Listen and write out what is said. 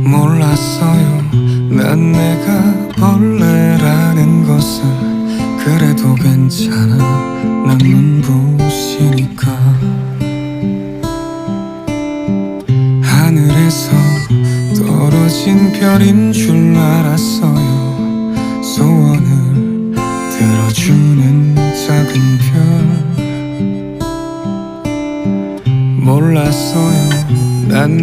몰랐어요. 난 내가 벌레라는 것을. 그래도 괜찮아, 난 눈부시니까. 하늘에서 떨어진 별인 줄 알았어요. 소원을 들어주는 작은 별. 몰랐어요. 난